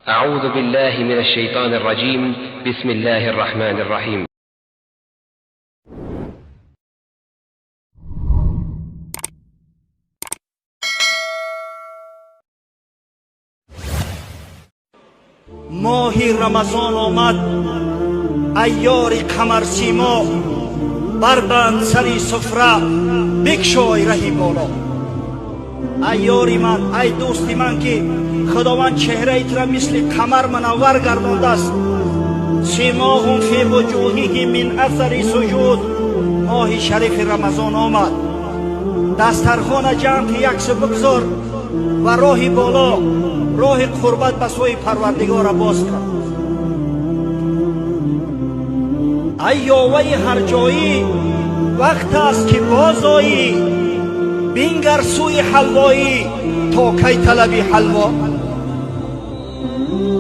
اعوذ بالله من الشیطان الرجیم. بسم الله الرحمن الرحیم. ماهی رمضان آمد، عیار قمر سیما، بربند سری سفره، بگشای رهی بالا. ای یاری من، ای دوستی من که خداوند چهره ایت را مثل قمر منور گردانده است. سیماهم فی وجوههم من اثر سجود. ماه شریف رمضان آمد، دسترخوان جمع که یک سو بگذار و راه بالا، راه قربت به سوی پروردگار باز کن. ای یاوه هر جایی، وقت است که باز آیی، بینگر سوی حلوایی تا کی طلبی حلوا.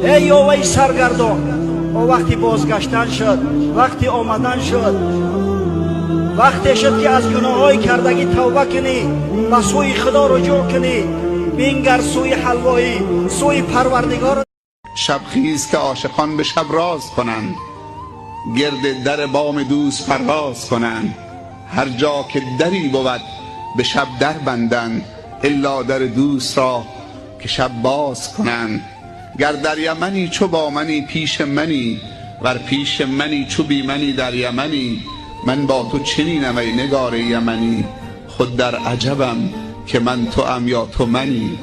ای یاوه سرگردان، وقتی بازگشتن شد، وقتی آمدن شد، وقتی شد که از گناههای کردگی توبه کنی، به سوی خدا رجوع کنی، بینگر سوی حلوایی، سوی پروردگار. شب خیز که عاشقان به شب راز کنند، گرد در بام دوست پرواز کنند. هر جا که دری بود به شب در بندند، الا در دوست را که شب باز کنند. گر در یمنی چو با منی پیش منی، ور پیش منی چو بی منی در یمنی. من با تو چنینم ای نگار یمنی، خود در عجبم که من توام یا تو منی.